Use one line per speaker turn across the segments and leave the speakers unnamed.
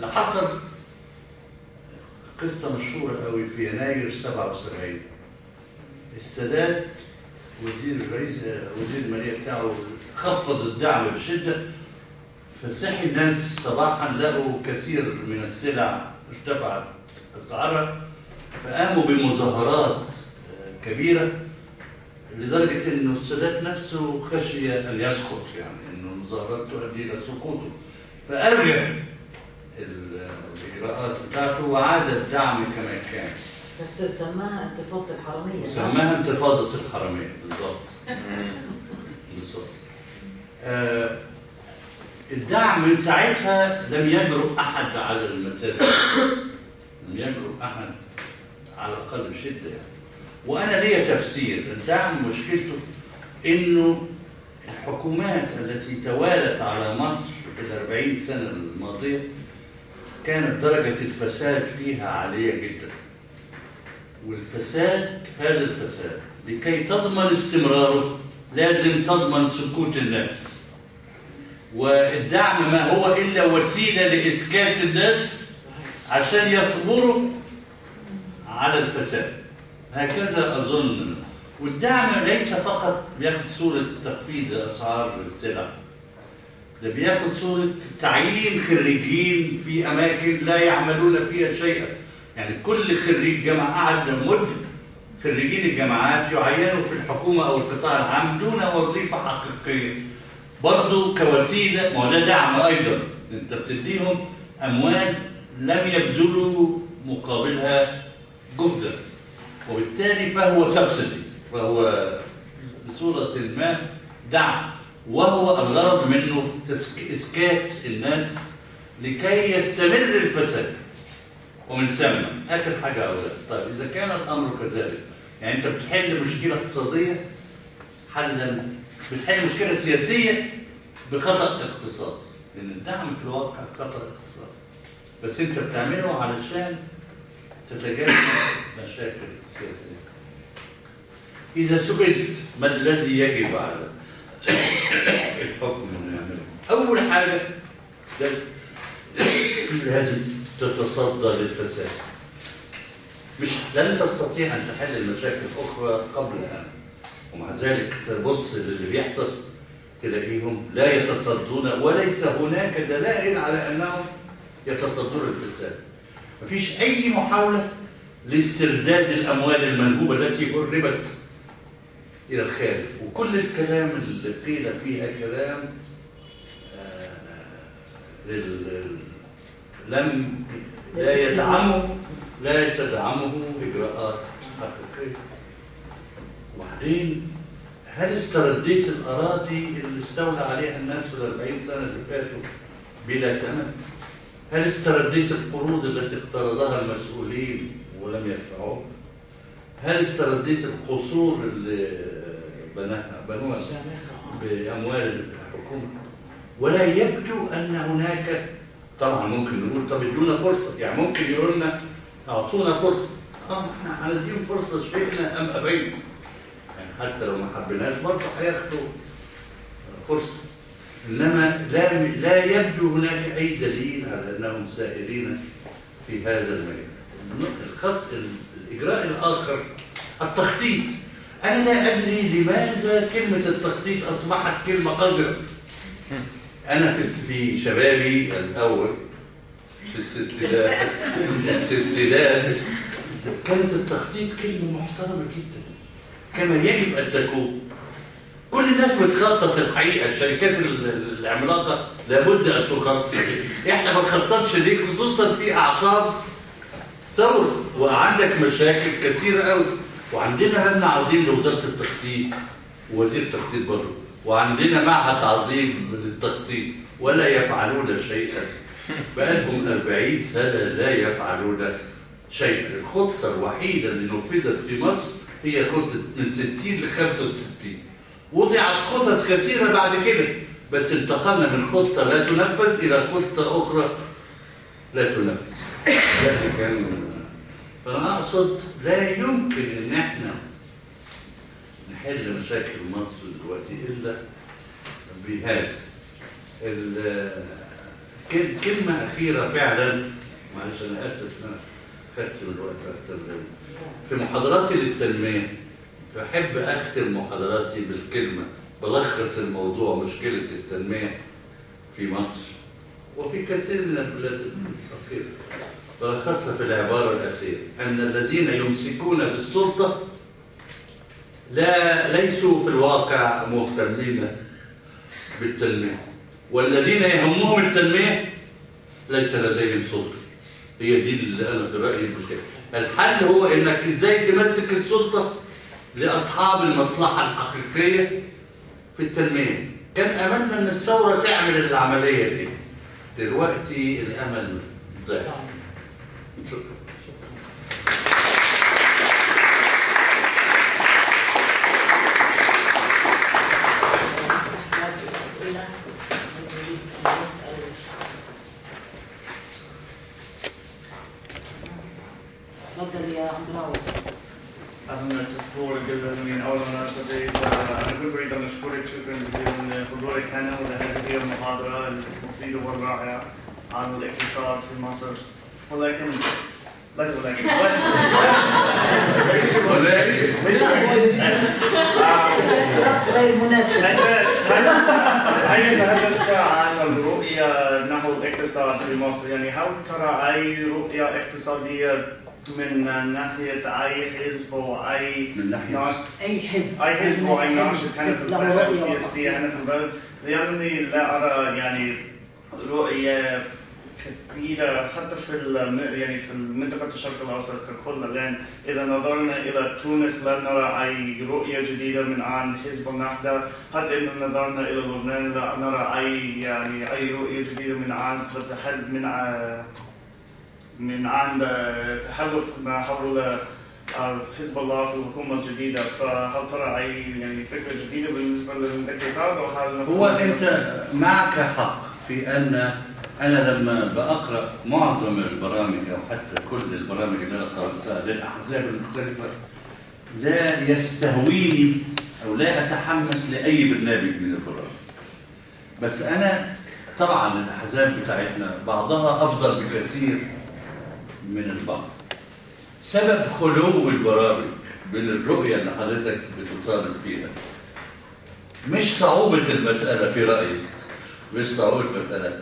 اللي حصل قصة مشهورة قوي في يناير 77. السادات وزير المالية بتاعه خفض الدعم بشدة، فصحي الناس صباحا لقوا كثير من السلع ارتفعت أسعارها، فقاموا بمظاهرات كبيرة لدرجة إنه السادات نفسه خشي أن يسقط، يعني إنه المظاهرات تؤدي إلى سقوطه، فألغى الإجراءات بتاعته وعاد الدعم كما كان.
بس سماها انتفاضة الحرمية.
سماها انتفاضة الحرمية بالضبط. بالضبط. الدعم من ساعتها لم يجرؤ أحد على المساس، لم يجرؤ أحد على الأقل بشدة يعني. وأنا ليا تفسير. الدعم مشكلته إنه الحكومات التي توالت على مصر في ال40 سنة الماضية كانت درجة الفساد فيها عالية جدا. والفساد، هذا الفساد لكي تضمن استمراره لازم تضمن سكوت الناس. والدعم ما هو إلا وسيلة لإسكات الناس عشان يصبروا على الفساد. هكذا أظن. والدعم ليس فقط بياخد صورة تخفيض أسعار السلع، ده بياخد صورة تعيين خريجين في أماكن لا يعملون فيها شيئا. يعني كل خريج جامعة قعد مدة، خريجين الجامعات يعينوا في الحكومة أو القطاع العام دون وظيفة حقيقية، برضه كوسيلة. ما هو ده دعم أيضا، أنت بتديهم أموال لم يبذلوا مقابلها جهدا، وبالتالي فهو سبسيدي، فهو بصورة ما دعم، وهو الغرض منه إسكات الناس لكي يستمر الفساد. ومن ثم آخر حاجة أقولها، طيب إذا كان الأمر كذلك، يعني أنت بتحل مشكلة اقتصادية حلا، بتحل مشكلة سياسية بخطأ اقتصادي، لأن الدعم في الواقع خطأ اقتصادي، بس أنت بتعمله علشان تتجنب مشاكل سياسية. إذا سئلت ما الذي يجب على الحكم أن يعمله؟ أول حاجة لازم تتصدى للفساد. مش لن تستطيع أن تحل المشاكل أخرى قبل الآن، ومع ذلك تبص للي بيحصل تلاقيهم لا يتصدون، وليس هناك دلائل على أنهم يتصدون الفساد. مفيش أي محاولة لاسترداد الأموال المنهوبة التي هربت إلى الخارج، وكل الكلام اللي قيل فيها كلام لا تدعمه إجراءات حقيقية. وبعدين هل استرديت الأراضي اللي استولى عليها الناس في ال40 سنة اللي فاتوا بلا ثمن؟ هل استرديت القروض التي اقترضها المسؤولين ولم يدفعوها؟ هل استرديت القصور اللي بنوها بأموال الحكومة؟ ولا يبدو أن هناك، طبعا ممكن نقول طب ادونا فرصة، يعني ممكن يقولوا لنا أعطونا فرصة، احنا هنديهم فرصة شئنا أم أبينا، يعني حتى لو ما حبيناش برضه هياخدوا فرصة. إنما لا يبدو هناك أي دليل على أنهم سائرين في هذا المجال. الإجراء الآخر التخطيط. أنا لا أدري لماذا كلمة التخطيط أصبحت كلمة قذرة. أنا في شبابي الأول في الستينات كانت التخطيط كلمة محترمة جدا كما يجب أن تكون. كل الناس بتخطط الحقيقة، الشركات العملاقة لابد أن تخطط. إحنا ما نخططش ليه، خصوصا في أعقاب ثورة وعندك مشاكل كثيرة قوي. وعندنا مبنى عظيم لوزارة التخطيط ووزير التخطيط برضه، وعندنا معهد عظيم للتخطيط ولا يفعلون شيئا. بقالهم 40 سنة لا يفعلون شيئا. الخطة الوحيدة اللي نفذت في مصر هي خطة من 60 ل 65. وضعت خطط كثيرة بعد كده، بس انتقلنا من خطة لا تنفذ إلى خطة أخرى لا تنفذ. فأنا أقصد لا يمكن إن احنا نحل مشاكل مصر دلوقتي إلا بهذا. كلمة أخيرة فعلا، معلش أنا آسف أنا خدت من الوقت أكتر في محاضراتي للتنمية بحب أختم محاضراتي بالكلمة بلخص الموضوع مشكلة التنمية في مصر وفي كثير من البلاد الأخيرة، بلخصها في العبارة الأخيرة: أن الذين يمسكون بالسلطة ليسوا في الواقع مهتمين بالتنمية، والذين يهمهم التنمية ليس لديهم سلطة. هي دي اللي أنا في رأيي المشكلة. الحل هو إنك إزاي تمسك السلطة لأصحاب المصلحة الحقيقية في التنمية. كان أملنا إن الثورة تعمل العملية دي، دلوقتي الأمل ضاع. شكرا.
تفضل يا عمراوي.
أهلا دكتور جلال. أولا أنا كنت أريد أن أشكرك شكرا جزيلا لحضورك هنا ولهذه المحاضرة المفيدة والرائعة عن الاقتصاد في مصر. ولكن
غير مناسب.
حين تحدثت عن الرؤية نحو الاقتصاد في مصر، يعني هل ترى أي رؤية اقتصادية من ناحية أي حزب أو أي حزب أو أي ناشط هنا في الساحة السياسية هنا في البلد؟ لأنني لا أرى يعني رؤية كثيرة حتى يعني في منطقة الشرق الأوسط ككل، لأن إذا نظرنا إلى تونس لا نرى أي رؤية جديدة من عند حزب النهضة، حتى إذا نظرنا إلى لبنان لا نرى أي رؤية جديدة من عند تحالف ما حول حزب الله في الحكومة الجديدة. فهل ترى أي فكرة جديدة بالنسبة للاقتصاد أو هل
هو أنت معك حق في أن أنا لما بقرأ معظم البرامج أو حتى كل البرامج اللي أنا قرأتها للأحزاب المختلفة لا يستهويني أو لا أتحمس لأي برنامج من البرامج. بس أنا طبعا الأحزاب بتاعتنا بعضها أفضل بكثير من البعض. سبب خلو البرامج من الرؤية اللي حضرتك بتطالب فيها مش صعوبة المسألة في رأيي، مش صعوبة المسألة،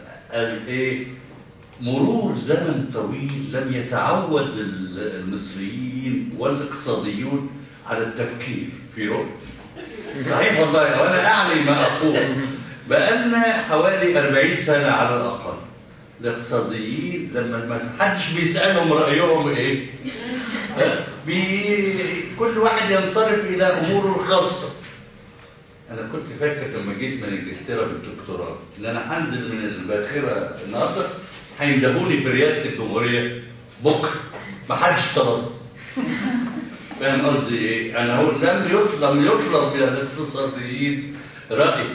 مرور زمن طويل لم يتعود المصريين والاقتصاديون على التفكير في رؤية. صحيح والله، وأنا أعني ما أقول. بقالنا حوالي 40 سنة على الأقل الاقتصاديين لما ما حدش بيسألهم رأيهم إيه، كل واحد ينصرف إلى أموره الخاصة. أنا كنت فاكر لما جيت من إنجلترا بالدكتوراه إن أنا هنزل من الباخرة النهارده هيندهوني في رئاسة الجمهورية بكرة، ما حدش طلب. فاهم قصدي إيه؟ أنا هو لم يطلب من الاقتصاديين رأي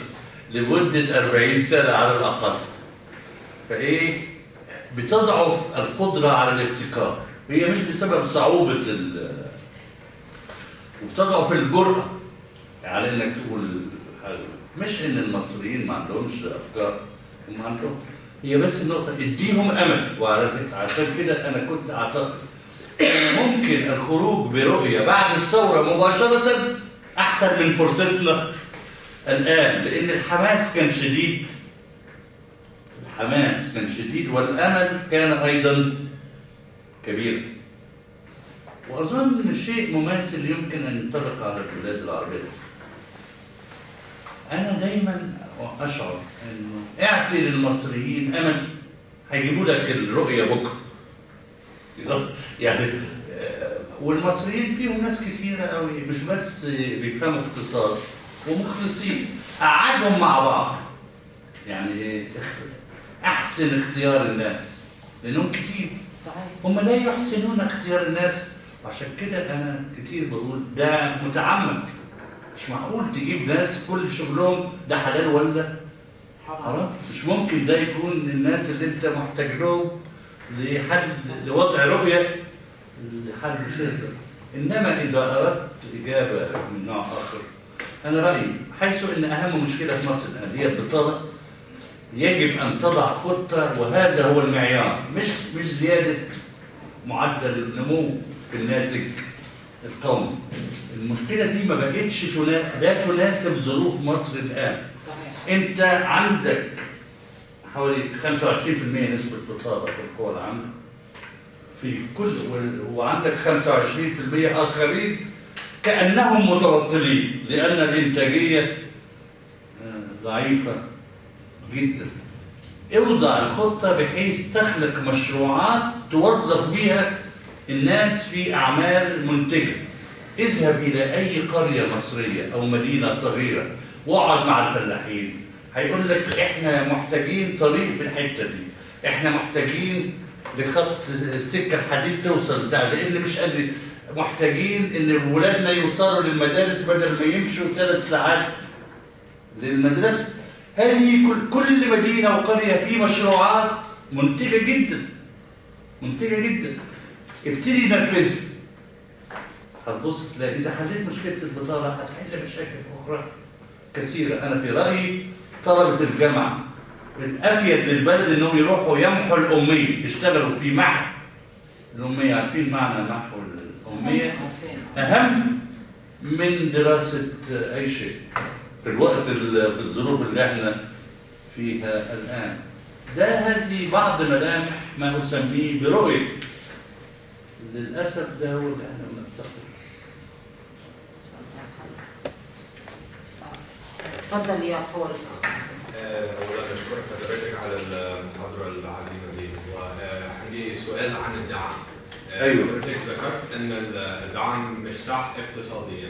لمدة 40 سنة على الأقل. فإيه؟ بتضعف القدرة على الابتكار، هي مش بسبب صعوبة وبتضعف الجرأة على انك تقول حاجه. مش ان المصريين ما عندهمش افكار، هم عندهم، هي بس النقطه اديهم امل. وعشان كده انا كنت اعتقد ممكن الخروج برؤيه بعد الثوره مباشره احسن من فرصتنا الان، لان الحماس كان شديد، والامل كان ايضا كبير. واظن شيء مماثل يمكن ان ينطبق على البلاد العربيه. أنا دايما أشعر إنه اعطي للمصريين أمل هيجيبوا لك الرؤية بكرة. يعني والمصريين فيهم ناس كثيرة قوي مش بس بيفهموا اقتصاد ومخلصين، قعدهم مع بعض. يعني أحسن اختيار الناس لأنهم كثير.
صحيح.
هم لا يحسنون اختيار الناس، عشان كده أنا كثير بقول ده متعمد. مش معقول تجيب ناس كل شغلهم ده حلال ولا حرام. مش ممكن ده يكون الناس اللي انت محتاج لهم لوضع رؤيه لحل مشكله. انما اذا اردت اجابه من نوع اخر، انا رايي حيث ان اهم مشكله في مصر الان هي البطاله، يجب أن تضع خطة، وهذا هو المعيار، مش زيادة معدل النمو في الناتج القومي. المشكلة دي ما بقتش لا تناسب ظروف مصر الآن. أنت عندك حوالي 25% نسبة بطالة في القوى العامة في كل، وعندك 25% آخرين كأنهم متبطلين لأن الإنتاجية ضعيفة جدا. اوضع الخطة بحيث تخلق مشروعات توظف بها الناس في أعمال منتجة. اذهب إلى أي قرية مصرية أو مدينة صغيرة واقعد مع الفلاحين، هيقول لك إحنا محتاجين طريق في الحتة دي، إحنا محتاجين لخط السكة الحديد توصل بتاع، لأن مش قادر، محتاجين إن ولادنا يوصلوا للمدارس بدل ما يمشوا 3 ساعات للمدرسة. هذه كل مدينة وقرية في مشروعات منتجة جدا، منتجة جدا. ابتدي نفذها، هتبص تلاقي إذا حليت مشكلة البطالة هتحل مشاكل أخرى كثيرة. أنا في رأيي طلبة الجامعة الأفيد للبلد إنهم يروحوا يمحوا الأمية، يشتغلوا في محو الأمية. عارفين معنى محو الأمية؟ أهم من دراسة أي شيء في الوقت، في الظروف اللي احنا فيها الآن. هذه بعض ملامح ما أسميه برؤية. للأسف ده هو اللي احنا بنفتقده.
تفضل يا فول.
أولا أشكر حضرتك على المحاضرة العظيمة دي، وعندي سؤال عن الدعم.
أيوه.
حضرتك ذكرت إن الدعم مش صح اقتصاديا،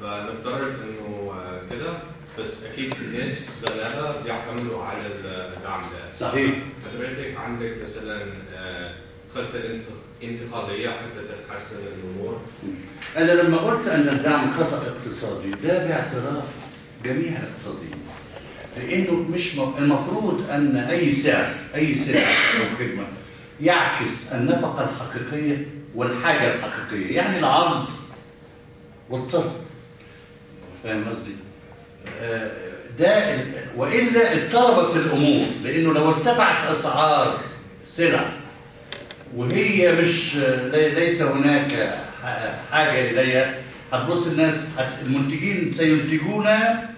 فنفترض إنه كده، بس أكيد الناس غلابة بيعتمدوا على الدعم ده.
صحيح.
حضرتك عندك مثلا خطة انتقالية حتى تحسن الأمور؟
أنا لما قلت أن الدعم خطأ اقتصادي ده باعتراف جميع الاقتصاديين، لأنه مش المفروض أن أي سعر أو خدمة يعكس النفقة الحقيقية والحاجة الحقيقية، يعني العرض والطلب. فاهم قصدي؟ ده وإلا اضطربت الأمور، لأنه لو ارتفعت أسعار سلع وهي مش ليس هناك حاجة إليها، هتبص الناس المنتجين سينتجونها،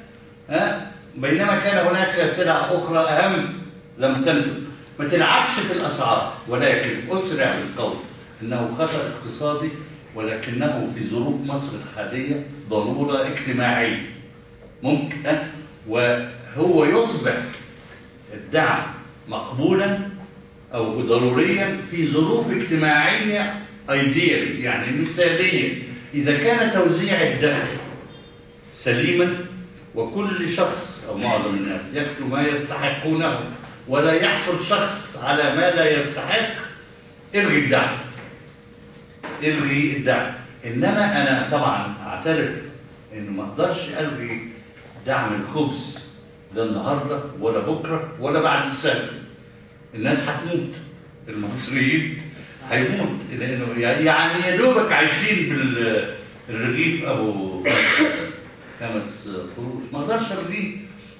بينما كان هناك سلع أخرى أهم لم تنتج. ما تلعبش في الأسعار، ولكن أسرع بالقول إنه خطأ اقتصادي، ولكنه في ظروف مصر الحالية ضرورة اجتماعية ممكن، وهو يصبح الدعم مقبولا أو ضروريا في ظروف اجتماعية ايديال، يعني مثالية. إذا كان توزيع الدخل سليما وكل شخص أو معظم الناس يأخذوا ما يستحقونه ولا يحصل شخص على ما لا يستحق، الغي الدعم، الغي الدعم. إنما أنا طبعا أعترف إنه ما أقدرش ألغي دعم الخبز لا النهارده ولا بكره ولا بعد السنة. الناس هتموت، المصريين هيموت، لأنه يعني يا دوبك عايشين بالرغيف أبو 5 قروش، ما أقدرش ألغيه.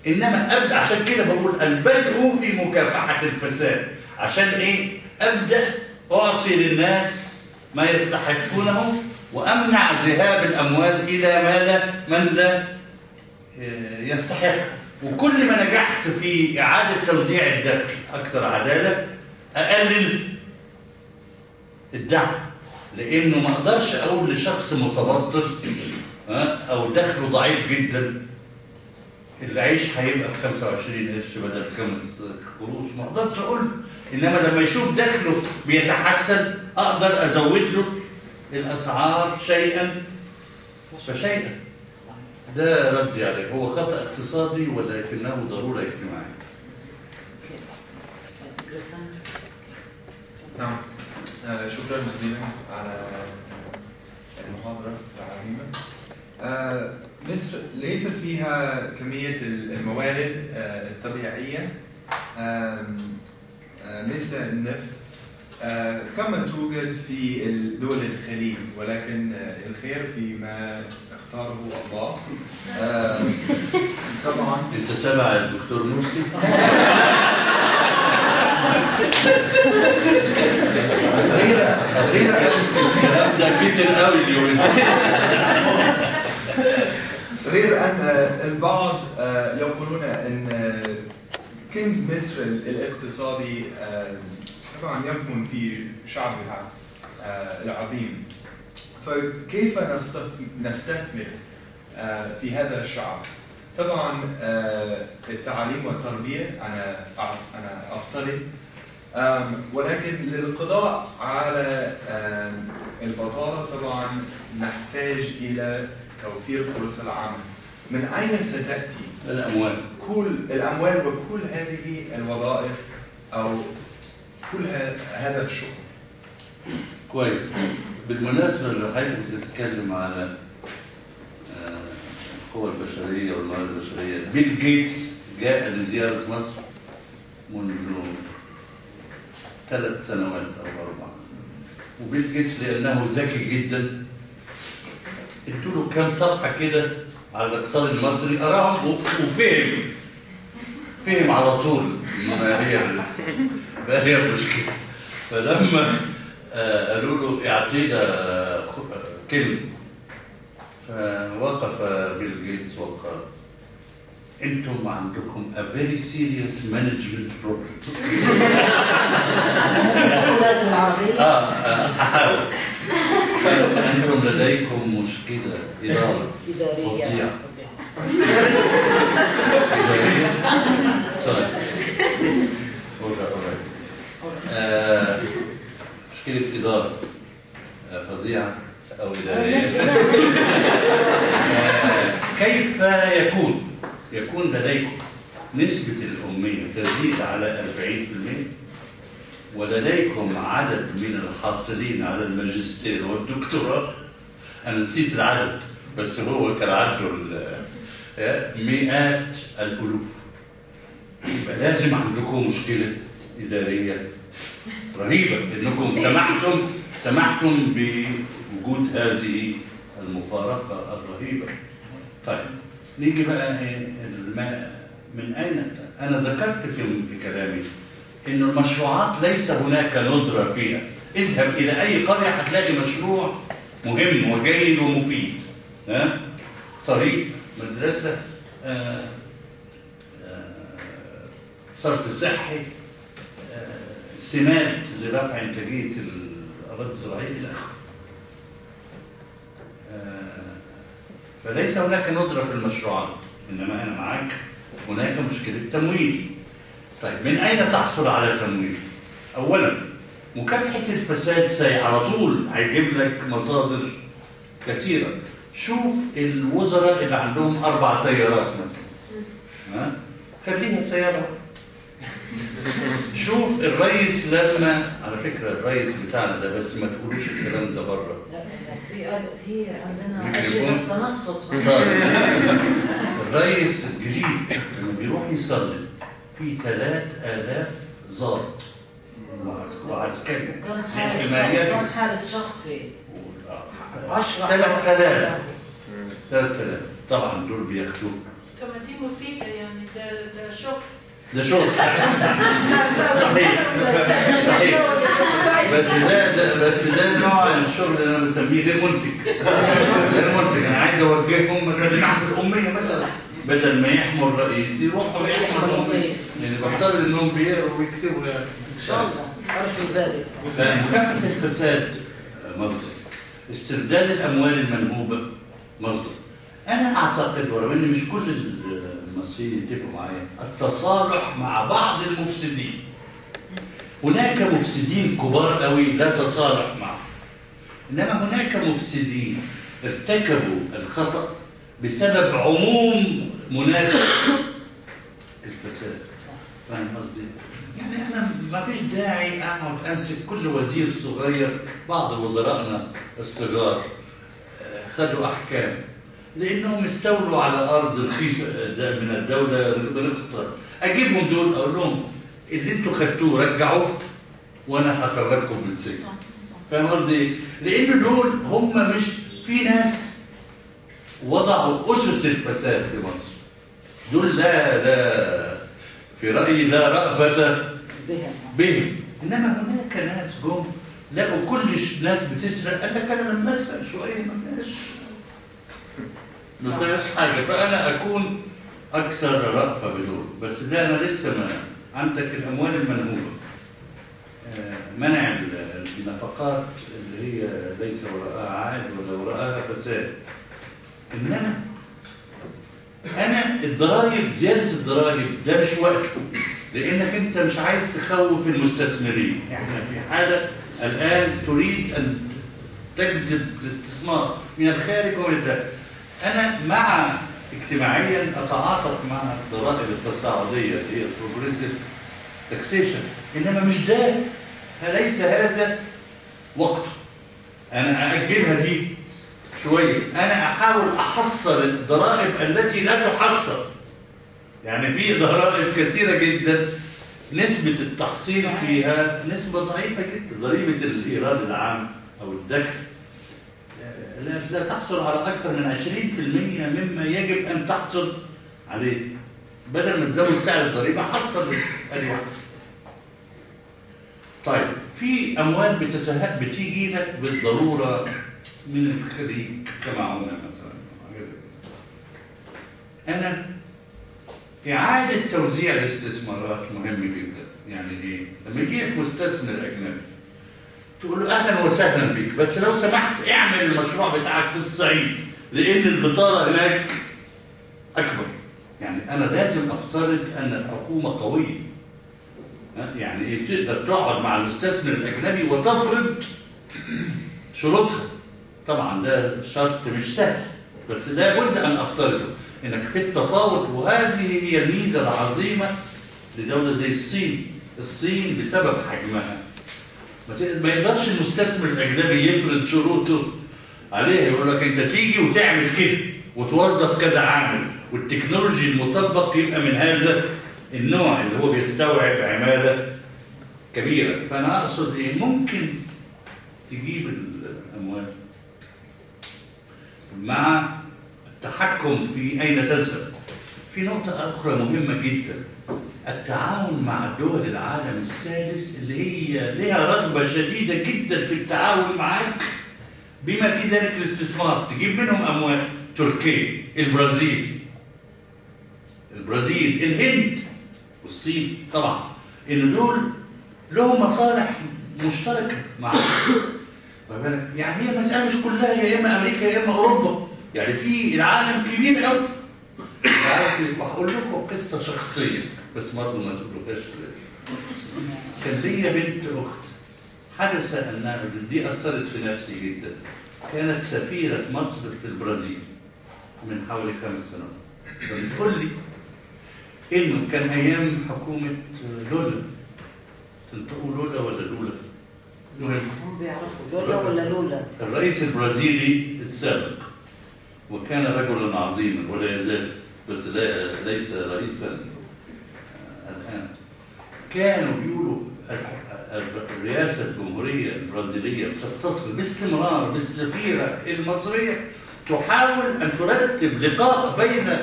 إنما أبدأ، عشان كده بقول البدء في مكافحة الفساد. عشان إيه؟ أبدأ أعطي للناس ما يستحقونه وأمنع ذهاب الأموال إلى من لا يستحق. وكل ما نجحت في إعادة توزيع الدخل أكثر عدالة، أقلل الدعم، لأنه ما أقدرش أقول لشخص متبطل أو دخله ضعيف جدا العيش هيبقى ب 25 قرش بدل 5 قروش، ما أقدرش أقول. إنما لما يشوف دخله بيتحسن أقدر أزود له الأسعار شيئا فشيئا. ده ردي عليه، هو خطأ اقتصادي ولكنه ضرورة اجتماعية.
نعم، شكرا جزيلا على المحاضرة العظيمة. مصر ليست فيها كمية الموارد الطبيعية مثل النفط كما توجد في دول الخليج، ولكن الخير فيما اختاره الله. طبعا
انت تبع الدكتور مرسي؟ الكلام ده كتير قوي اليومين.
غير أن البعض يقولون أن كنز مصر الاقتصادي طبعا يكمن في شعبها العظيم. فكيف نستثمر في هذا الشعب؟ طبعا التعليم والتربية أنا أفترض، ولكن للقضاء على البطالة طبعا نحتاج إلى توفير فرص العمل. من أين ستأتي
الأموال؟
كل الأموال وكل هذه الوظائف أو كل هذا الشغل؟
كويس. بالمناسبة لو حضرتك بتتكلم على القوى البشرية والموارد البشرية، بيل جيتس جاء لزيارة مصر منذ 3 سنوات أو 4. وبيل جيتس لأنه ذكي جدا ادوا له كام صفحة كده على الاقتصاد المصري، قراهم فهم على طول ما هي المشكلة. فلما قالوا له اعطينا كلمة، فوقف بيل جيتس وقال: انتم عندكم a very serious management problem. هحاول. انتم لديكم مشكلة إدارة فظيعة. إدارية؟ طيب. مشكلة إدارة فظيعة أو إدارية. كيف يكون لديكم نسبة الأمية تزيد على 40%، ولديكم عدد من الحاصلين على الماجستير والدكتوراه، أنا نسيت العدد بس هو كان عدده مئات الألوف، يبقى لازم عندكم مشكلة إدارية رهيبة إنكم سمحتم بوجود هذه المفارقة الرهيبة. طيب نيجي بقى من أين؟ أنا ذكرت في كلامي إنه المشروعات ليس هناك ندرة فيها. اذهب إلى أي قرية هتلاقي مشروع مهم وجيد ومفيد. طريق، مدرسة، صرف صحي، سماد لرفع إنتاجية الأراضي الزراعية إلى آخره. فليس هناك ندرة في المشروعات، إنما أنا معاك هناك مشكلة تمويل. طيب من أين تحصل على تمويل؟ أولاً مكافحة الفساد على طول هيجيب لك مصادر كثيرة. شوف الوزراء اللي عندهم 4 سيارات مثلا، خليها سيارة. شوف الرئيس لما، على فكرة الرئيس بتاعنا ده، بس ما تقولوش الكلام ده بره.
في عندنا أشياء تنصت.
الرئيس الجديد لما بيروح يصلي في 3000 ضابط وعسكري.
كان حارس شخصي 10.
3000 طبعا دول بياخدوه.
طب ما دي مفيدة يعني، ده شغل.
ده شغل. صحيح. بس ده نوع الشغل اللي انا بسميه غير منتج. انا عايز اوجههم مثلا لنحو الاميه مثلا، بدل ما يحموا الرئيس يروحوا يحموا الاميه. يعني بفترض انهم بيقروا ويكتبوا يعني.
ان شاء الله ارجو ذلك.
مكافحه الفساد مصدر، استرداد الاموال المنهوبه مصدر. انا اعتقد ورغم ان مش كل المصريين يتفقوا معايا، التصالح مع بعض المفسدين. هناك مفسدين كبار قوي لا تصالح معهم، انما هناك مفسدين ارتكبوا الخطأ بسبب عموم مناخ الفساد. فاهم قصدي؟ يعني انا ما فيش داعي اقعد امسك كل وزير صغير. بعض وزرائنا الصغار خدوا احكام لانهم استولوا على ارض رخيصه من الدوله بنخسر. اجيبهم دول اقول لهم اللي انتوا خدتوه رجعوه وانا هخرجكم من السجن. فاهم قصدي؟ لان دول هم مش، في ناس وضعوا أسس الفساد في مصر. دول لا في رأيي لا رأفة بهم. إنما هناك ناس جم لقوا كل ناس بتسرق، قال لك أنا لما أسرق شوية ما فيهاش حاجة، فأنا أكون أكثر رأفة بدول. بس ده أنا لسه ما عندك الأموال المنهوبة، منع النفقات اللي هي ليس وراءها عائد ولا وراءها فساد. إنما أنا الضرائب، زيادة الضرائب ده مش وقته، لأنك أنت مش عايز تخوف المستثمرين. إحنا في حالة الآن تريد أن تجذب الاستثمار من الخارج ومن الداخل. أنا مع اجتماعيا أتعاطف مع الضرائب التصاعدية اللي هي البروجريسيف تاكسيشن، إنما مش ده، ليس هذا وقته. أنا أأجلها دي شوية. أنا أحاول أحصل الضرائب التي لا تحصل. يعني في ضرائب كثيرة جدا نسبة التحصيل فيها نسبة ضعيفة جدا. ضريبة الإيراد العام أو الدخل لا تحصل على أكثر من 20% مما يجب أن تحصل عليه. بدل ما تزود سعر الضريبة حصل أي واحد. طيب في أموال بتيجي لك بالضرورة من الخليج كمعونة مثلا. أنا إعادة توزيع الاستثمارات مهم جدا. يعني إيه؟ لما يجيك مستثمر أجنبي تقول له أهلا وسهلا بك، بس لو سمحت اعمل المشروع بتاعك في الصعيد لأن البطالة هناك أكبر. يعني أنا لازم أفترض أن الحكومة قوية. يعني إيه؟ تقدر تقعد مع المستثمر الأجنبي وتفرض شروطها. طبعا ده شرط مش سهل، بس لابد أن أفترضه إنك في التفاوض. وهذه هي الميزة العظيمة لدولة زي الصين. الصين بسبب حجمها ما يقدرش المستثمر الأجنبي يفرض شروطه عليه، يقول لك أنت تيجي وتعمل كده وتوظف كذا عامل، والتكنولوجي المطبق يبقى من هذا النوع اللي هو بيستوعب عمالة كبيرة. فأنا أقصد إيه؟ ممكن تجيب الأموال مع التحكم في أين تذهب. في نقطة أخرى مهمة جدا، التعاون مع دول العالم الثالث اللي هي لها رغبة شديدة جدا في التعاون معك بما في ذلك الاستثمار. تجيب منهم أموال. تركيا، البرازيل، الهند والصين طبعا، إن دول لهم مصالح مشتركة معك. يعني هي مسألة مش كلها يا إما أمريكا يا إما أوروبا. يعني في العالم كبير قوي. وهقول لكم قصة شخصية بس برضه ما تقولوهاش. كان ليا بنت أخت حدث أنها دي أثرت في نفسي جدا. كانت سفيرة مصر في البرازيل من حوالي 5 سنوات. فبتقول لي إنه كان أيام حكومة لولا. تنطقوا لولا ولا لولا؟
هم بيعرفوا لولا ولا لولا؟
الرئيس البرازيلي السابق، وكان رجلا عظيما ولا يزال، بس ليس رئيسا الآن. كانوا بيقولوا الرئاسة الجمهورية البرازيلية بتتصل باستمرار بالسفيرة المصرية تحاول أن ترتب لقاء بين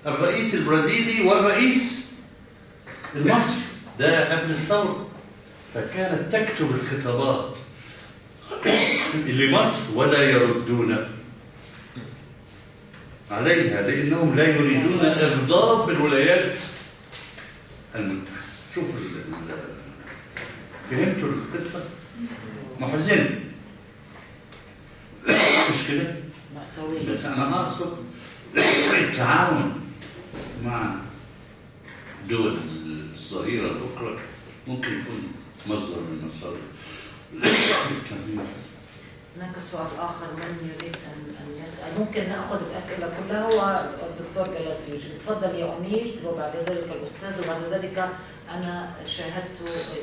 الرئيس البرازيلي والرئيس المصري. ده قبل الثورة. فكانت تكتب الخطابات لمصر ولا يردون عليها لأنهم لا يريدون إغضاب الولايات المتحدة. شوف فهمتوا القصة؟ محزنة مش كده؟ بس أنا أقصد التعاون مع دول الصغيرة الأخرى ممكن يكون مصدر من مصادر.
هناك سؤال آخر من يريد أن يسأل. ممكن نأخذ الأسئلة كلها. هو الدكتور جلال سيوجي. تفضل يا أمير، وبعد ذلك الأستاذ، وبعد ذلك أنا شاهدت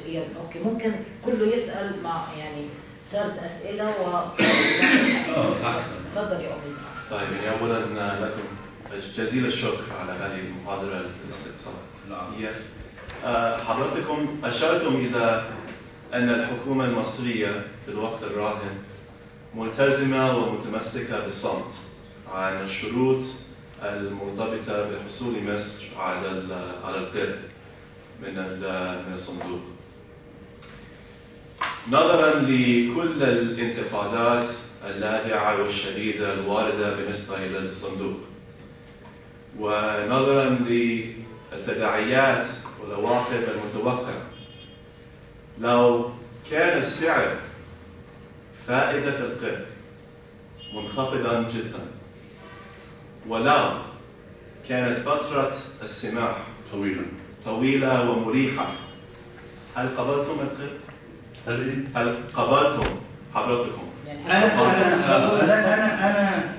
يعني أوكي ممكن كله يسأل مع يعني سرد أسئلة تفضل يا أمير.
طيب يعني أولا لكم جزيل الشكر على هذه المحاضرة الاستقصائية. حضرتكم أشرتم إلى أن الحكومة المصرية في الوقت الراهن ملتزمة ومتمسكة بالصمت عن الشروط المرتبطة بحصول مصر على القرض من الصندوق. نظرا لكل الانتقادات اللاذعة والشديدة الواردة بالنسبة إلى الصندوق، ونظرا للتداعيات والعواقب المتوقعة، لو كان السعر فائدة القرض منخفضا جدا، ولو كانت فترة السماح طويلة ومريحة، هل قبلتم القرض؟ هل قبلتم حضرتكم؟
أنا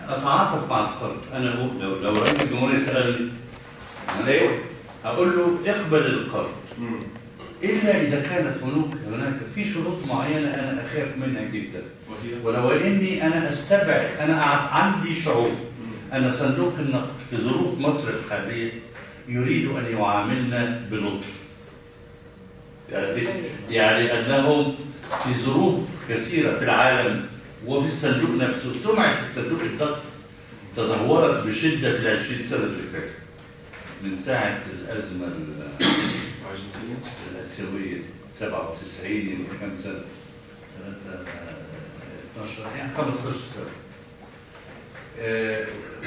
أتعاطف مع القرض. أنا لو رئيس الجمهورية سألني أقول له اقبل القرض، إلا إذا كانت هناك في شروط معينة أنا أخاف منها جدا، ولو إني أنا أستبعد. أنا عندي شعور أن صندوق النقد في ظروف مصر الحالية يريد أن يعاملنا بلطف، يعني أنهم في ظروف كثيرة في العالم وفي الصندوق نفسه، سمعة الصندوق النقد تدهورت بشدة في ال20 سنة اللي فاتت من ساعة الأزمة الآسيوية 97، يعني كم سنة؟ 12 يعني 15 سنة.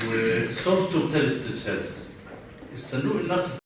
وصورته ابتدت تتهز. الصندوق النقد